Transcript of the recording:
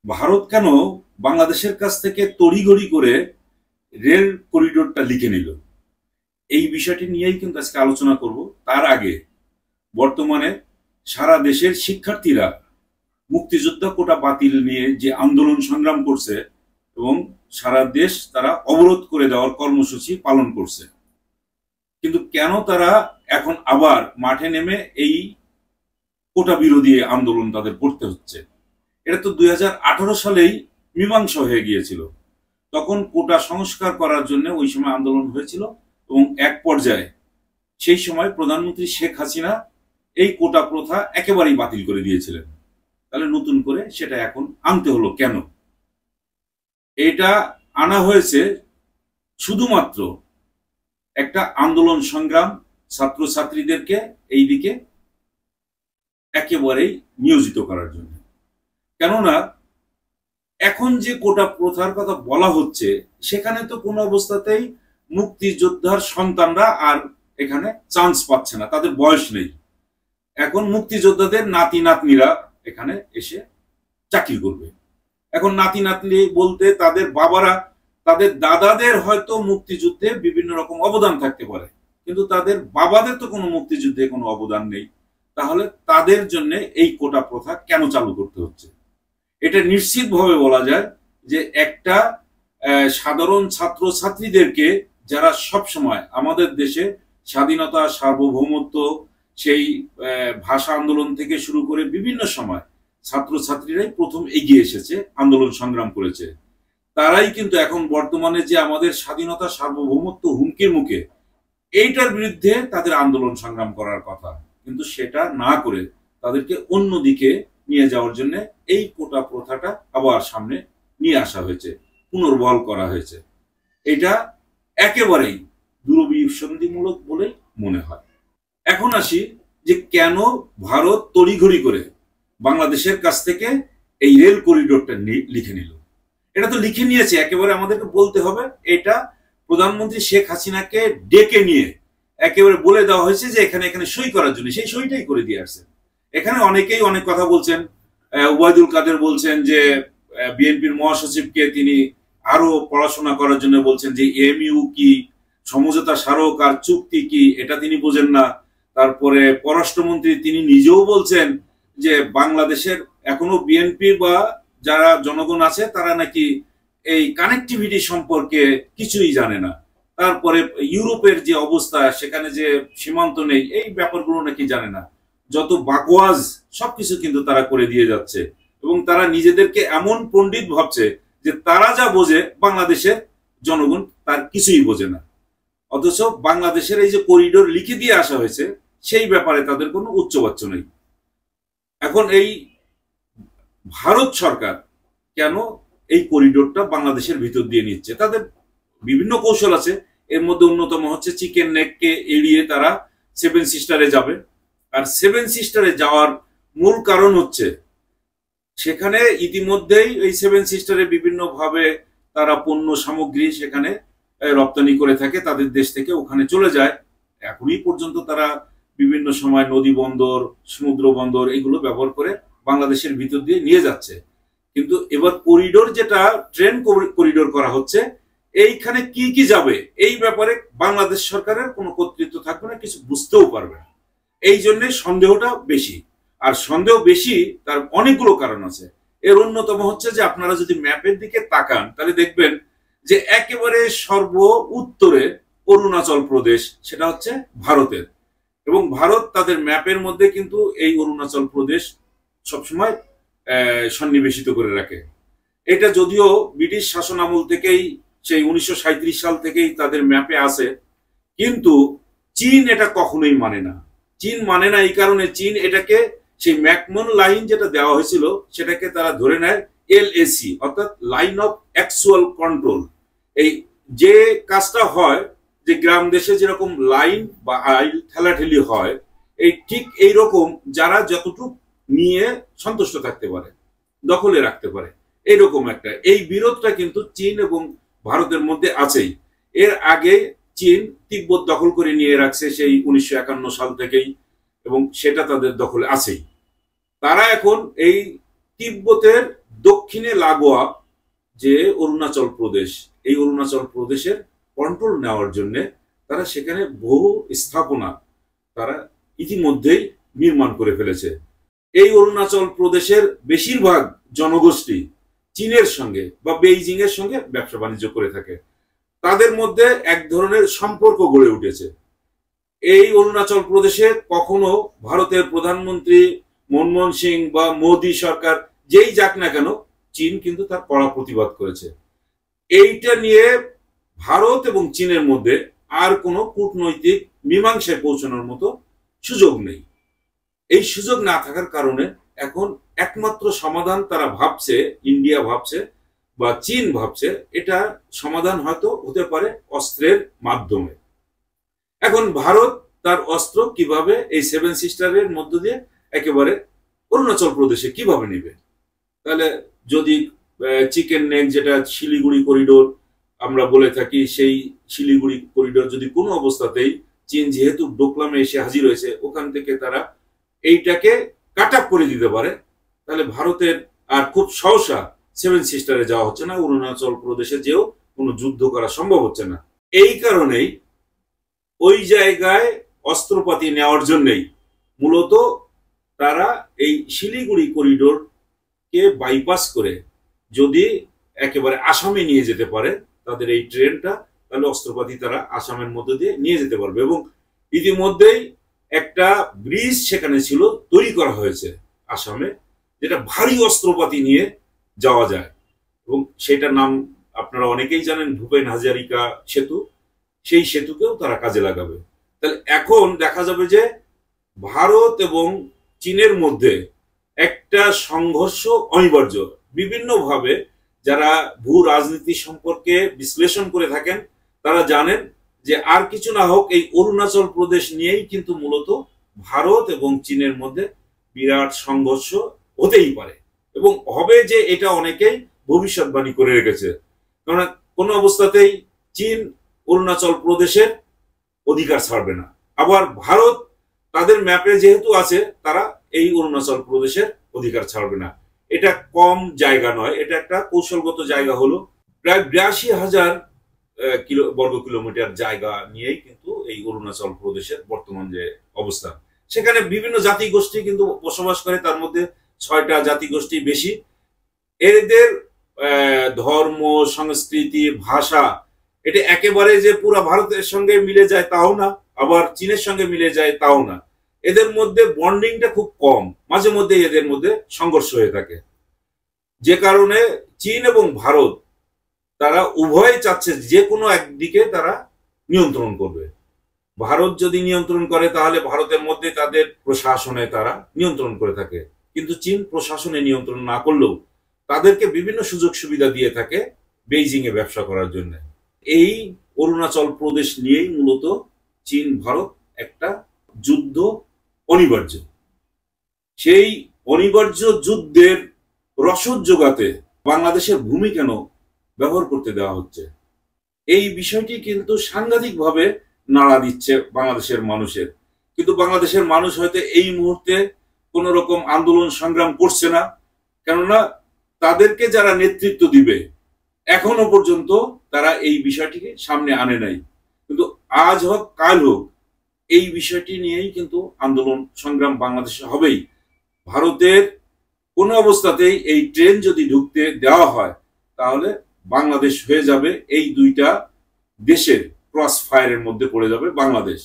ভারত কেন বাংলাদেশের কাছ থেকে তড়িঘড়ি করে রেল করিডোরটা লিখে নিল, এই বিষয়টি নিয়েই কিন্তু আজকে আলোচনা করব। তার আগে বর্তমানে সারা দেশের শিক্ষার্থীরা মুক্তিযোদ্ধা কোটা বাতিল নিয়ে যে আন্দোলন সংগ্রাম করছে এবং সারা দেশ তারা অবরোধ করে দেওয়ার কর্মসূচি পালন করছে, কিন্তু কেন তারা এখন আবার মাঠে নেমে এই কোটা বিরোধী আন্দোলন তাদের করতে হচ্ছে? এটা তো 2018 সালেই মীমাংসা হয়ে গিয়েছিল। তখন কোটা সংস্কার করার জন্য ওই সময় আন্দোলন হয়েছিল এবং এক পর্যায়ে সেই সময় প্রধানমন্ত্রী শেখ হাসিনা এই কোটা প্রথা একেবারেই বাতিল করে দিয়েছিলেন। তাহলে নতুন করে সেটা এখন আনতে হলো কেন? এটা আনা হয়েছে শুধুমাত্র একটা আন্দোলন সংগ্রাম ছাত্রছাত্রীদেরকে এই দিকে একেবারেই নিয়োজিত করার জন্য। কেননা এখন যে কোটা প্রথার কথা বলা হচ্ছে সেখানে তো কোনো অবস্থাতেই মুক্তিযোদ্ধার সন্তানরা আর এখানে চান্স পাচ্ছে না, তাদের বয়স নেই। এখন মুক্তিযোদ্ধাদের নাতি নাতনিরা এখানে এসে চাকরি করবে। এখন নাতি নাতনি বলতে তাদের বাবারা, তাদের দাদাদের হয়তো মুক্তিযুদ্ধে বিভিন্ন রকম অবদান থাকতে পারে, কিন্তু তাদের বাবাদের তো কোনো মুক্তিযুদ্ধে কোনো অবদান নেই। তাহলে তাদের জন্য এই কোটা প্রথা কেন চালু করতে হচ্ছে? এটা নিশ্চিতভাবে বলা যায় যে একটা সাধারণ ছাত্র ছাত্রীদেরকে যারা সব সময় আমাদের দেশে স্বাধীনতা, সার্বভৌমত্ব, সেই ভাষা আন্দোলন থেকে শুরু করে বিভিন্ন সময় ছাত্রছাত্রীরাই প্রথম এগিয়ে এসেছে, আন্দোলন সংগ্রাম করেছে। তারাই কিন্তু এখন বর্তমানে যে আমাদের স্বাধীনতা, সার্বভৌমত্ব হুমকির মুখে, এইটার বিরুদ্ধে তাদের আন্দোলন সংগ্রাম করার কথা, কিন্তু সেটা না করে তাদেরকে অন্যদিকে নিয়ে যাওয়ার জন্য এই কোটা প্রথাটা আবার সামনে নিয়ে আসা হয়েছে, পুনর্বহাল করা হয়েছে। এটা একেবারেই দূরভিসন্ধিমূলক বলে মনে হয়। এখন আসি যে কেন ভারত তড়িঘড়ি করে বাংলাদেশের কাছ থেকে এই রেল করিডোরটা লিখে নিল। এটা তো লিখে নিয়েছে, একেবারে আমাদেরকে বলতে হবে, এটা প্রধানমন্ত্রী শেখ হাসিনাকে ডেকে নিয়ে একেবারে বলে দেওয়া হয়েছে যে এখানে এখানে সই করার জন্য, সেই সইটাই করে দিয়ে আসছে। এখানে অনেকেই অনেক কথা বলছেন। ওবায়দুল কাদের বলছেন যে বিএনপির মহাসচিবকে তিনি আরো পড়াশোনা করার জন্য বলছেন, যে এমইউ কি, সমঝোতা স্মারক আর চুক্তি কি, এটা তিনি বোঝেন না। তারপরে পররাষ্ট্রমন্ত্রী তিনি নিজেও বলছেন যে বাংলাদেশের এখনো বিএনপি বা যারা জনগণ আছে তারা নাকি এই কানেক্টিভিটি সম্পর্কে কিছুই জানে না। তারপরে ইউরোপের যে অবস্থা, সেখানে যে সীমান্ত নেই, এই ব্যাপারগুলো নাকি জানে না। যত বাকওয়াজ সবকিছু কিন্তু তারা করে দিয়ে যাচ্ছে এবং তারা নিজেদেরকে এমন পণ্ডিত ভাবছে যে তারা যা বোঝে বাংলাদেশের জনগণ তার কিছুই বোঝে না। অথচ বাংলাদেশের এই যে করিডোর লিখে দিয়ে আসা হয়েছে সেই ব্যাপারে তাদের কোনো উচ্চবাচ্য নেই। এখন এই ভারত সরকার কেন এই করিডোরটা বাংলাদেশের ভিতর দিয়ে নিচ্ছে? তাদের বিভিন্ন কৌশল আছে। এর মধ্যে অন্যতম হচ্ছে চিকেন নেককে এড়িয়ে তারা সেভেন সিস্টারে যাবে। আর সেভেন সিস্টারে যাওয়ার মূল কারণ হচ্ছে সেখানে ইতিমধ্যেই এই সেভেন সিস্টারে বিভিন্ন ভাবে তারা পণ্য সামগ্রী সেখানে রপ্তানি করে থাকে, তাদের দেশ থেকে ওখানে চলে যায়। এখনই পর্যন্ত তারা বিভিন্ন সময় নদী বন্দর, সমুদ্র বন্দর এগুলো ব্যবহার করে বাংলাদেশের ভিতর দিয়ে নিয়ে যাচ্ছে। কিন্তু এবার করিডোর, যেটা ট্রেন করিডোর করা হচ্ছে, এইখানে কি কি যাবে এই ব্যাপারে বাংলাদেশ সরকারের কোনো কর্তৃত্ব থাকবে না, কিছু বুঝতেও পারবে না। এই জন্য সন্দেহটা বেশি। আর সন্দেহ বেশি তার অনেকগুলো কারণ আছে। এর অন্যতম হচ্ছে যে আপনারা যদি ম্যাপের দিকে তাকান তাহলে দেখবেন যে একেবারে সর্ব উত্তরে অরুণাচল প্রদেশ, সেটা হচ্ছে ভারতের, এবং ভারত তাদের ম্যাপের মধ্যে কিন্তু এই অরুণাচল প্রদেশ সবসময় সন্নিবেশিত করে রাখে। এটা যদিও ব্রিটিশ শাসন আমল থেকেই, সেই 1937 সাল থেকেই তাদের ম্যাপে আছে, কিন্তু চীন এটা কখনোই মানে না। চীন মানে না এই কারণে, চীন এটাকে সেই ম্যাকমোহন লাইন যেটা দেওয়া হয়েছিল সেটাকে তারা ধরে নেয় এলএসি, অর্থাৎ লাইন অফ অ্যাকচুয়াল কন্ট্রোল। এই যে কাজটা হয়, যে গ্রাম দেশে যেরকম লাইন বা আইল ঠেলাঠেলি হয়, এই ঠিক এইরকম যারা যতটুকু নিয়ে সন্তুষ্ট থাকতে পারে, দখলে রাখতে পারে, এইরকম একটা এই বিরোধটা কিন্তু চীন এবং ভারতের মধ্যে আছেই। এর আগে চীন তিব্বত দখল করে নিয়ে রাখছে সেই 1951 সাল থেকেই, এবং সেটা তাদের দখলে আছেই। তারা এখন এই তিব্বতের দক্ষিণে লাগোয়া যে অরুণাচল প্রদেশ, এই অরুণাচল প্রদেশের কন্ট্রোল নেওয়ার জন্য তারা সেখানে বহু স্থাপনা তারা ইতিমধ্যেই নির্মাণ করে ফেলেছে। এই অরুণাচল প্রদেশের বেশিরভাগ জনগোষ্ঠী চীনের সঙ্গে বা বেইজিং এর সঙ্গে ব্যবসা বাণিজ্য করে থাকে। তাদের মধ্যে এক ধরনের সম্পর্ক গড়ে উঠেছে। এই অরুণাচল প্রদেশে কখনো ভারতের প্রধানমন্ত্রী মনমোহন সিং বা মোদী সরকার যেই যাক না কেন, চীন কিন্তু তার কড়া প্রতিবাদ করেছে। এইটা নিয়ে ভারত এবং চীনের মধ্যে আর কোনো কূটনৈতিক মীমাংসায় পৌঁছানোর মতো সুযোগ নেই। এই সুযোগ না থাকার কারণে এখন একমাত্র সমাধান তারা ভাবছে, ইন্ডিয়া ভাবছে বা চীন ভাবছে, এটা সমাধান হয়তো হতে পারে অস্ত্রের মাধ্যমে। এখন ভারত তার অস্ত্র কিভাবে এই সেভেন সিস্টারের মধ্য দিয়ে একেবারে অরুণাচল প্রদেশে কিভাবে নেবে? তাহলে যদি চিকেন নেক, যেটা শিলিগুড়ি করিডোর আমরা বলে থাকি, সেই শিলিগুড়ি করিডোর যদি কোনো অবস্থাতেই চীন যেহেতু ডোকলামে এসে হাজির হয়েছে, ওখান থেকে তারা এইটাকে কাট আপ করে দিতে পারে, তাহলে ভারতের আর খুব সহসা সেভেন সিস্টারে যাওয়া হচ্ছে না, অরুণাচল প্রদেশে যেও কোনো যুদ্ধ করা সম্ভব হচ্ছে না। এই কারণেই ওই জায়গায় অস্ত্রপাতি নেওয়ার জন্যই মূলত তারা এই শিলিগুড়ি করিডোরকে বাইপাস করে যদি একেবারে আসামে নিয়ে যেতে পারে তাদের এই ট্রেনটা, তাহলে অস্ত্রপাতি তারা আসামের মধ্যে দিয়ে নিয়ে যেতে পারবে। এবং ইতিমধ্যেই একটা ব্রিজ সেখানে ছিল, তৈরি করা হয়েছে আসামে, যেটা ভারী অস্ত্রপাতি নিয়ে যাওয়া যায়, এবং সেটার নাম আপনারা অনেকেই জানেন, ভূপেন হাজারিকা সেতু। সেই সেতুকেও তারা কাজে লাগাবে। তাহলে এখন দেখা যাবে যে ভারত এবং চীনের মধ্যে একটা সংঘর্ষ অনিবার্য। বিভিন্নভাবে যারা ভূ রাজনীতি সম্পর্কে বিশ্লেষণ করে থাকেন তারা জানেন যে আর কিছু না হোক এই অরুণাচল প্রদেশ নিয়েই কিন্তু মূলত ভারত এবং চীনের মধ্যে বিরাট সংঘর্ষ হতেই পারে, এবং হবে যে এটা অনেকেই ভবিষ্যৎবাণী করে রেখেছে। কারণ কোনো অবস্থাতেই চীন অরুণাচল প্রদেশের অধিকার ছাড়বে না। আবার ভারত তাদের ম্যাপে যেহেতু আছে, তারা এই অরুণাচল প্রদেশের অধিকার ছাড়বে না। এটা কম জায়গা নয়, এটা একটা কৌশলগত জায়গা হলো। প্রায় 82,000 বর্গ কিলোমিটার জায়গা নিয়েই কিন্তু এই অরুণাচল প্রদেশের বর্তমান যে অবস্থা, সেখানে বিভিন্ন জাতিগোষ্ঠী কিন্তু বসবাস করে। তার মধ্যে 6টা জাতিগোষ্ঠী বেশি। এদের ধর্ম, সংস্কৃতি, ভাষা এটা একেবারে যে পুরো ভারতের সঙ্গে মিলে যায় তাও না, আবার চীনের সঙ্গে মিলে যায় তাও না। এদের মধ্যে বন্ডিংটা খুব কম, মাঝে মধ্যে এদের মধ্যে সংঘর্ষ হয়ে থাকে। যে কারণে চীন এবং ভারত তারা উভয় চাচ্ছে যে কোনো একদিকে তারা নিয়ন্ত্রণ করবে। ভারত যদি নিয়ন্ত্রণ করে তাহলে ভারতের মধ্যে তাদের প্রশাসনে তারা নিয়ন্ত্রণ করে থাকে, কিন্তু চীন প্রশাসনে নিয়ন্ত্রণ না করলেও তাদেরকে বিভিন্ন সুযোগ সুবিধা দিয়ে থাকে বেইজিং এ ব্যবসা করার জন্য। এই অরুণাচল প্রদেশ নিয়েই মূলত চীন ভারত একটা যুদ্ধ অনিবার্য। সেই অনিবার্য যুদ্ধের রসদ যোগাতে বাংলাদেশের ভূমি কেন ব্যবহার করতে দেওয়া হচ্ছে, এই বিষয়টি কিন্তু সাংঘাতিকভাবে নাড়া দিচ্ছে বাংলাদেশের মানুষের। কিন্তু বাংলাদেশের মানুষ হয়তো এই মুহূর্তে কোন রকম আন্দোলন সংগ্রাম করছে না, কেননা তাদেরকে যারা নেতৃত্ব দিবে এখনো পর্যন্ত তারা এই বিষয়টিকে সামনে আনে নাই। কিন্তু আজ হোক কাল হোক এই বিষয়টি নিয়েই কিন্তু আন্দোলন সংগ্রাম বাংলাদেশে হবেই। ভারতের কোন অবস্থাতেই এই ট্রেন যদি ঢুকতে দেওয়া হয় তাহলে বাংলাদেশ হয়ে যাবে, এই দুইটা দেশের ক্রস ফায়ারের মধ্যে পড়ে যাবে বাংলাদেশ।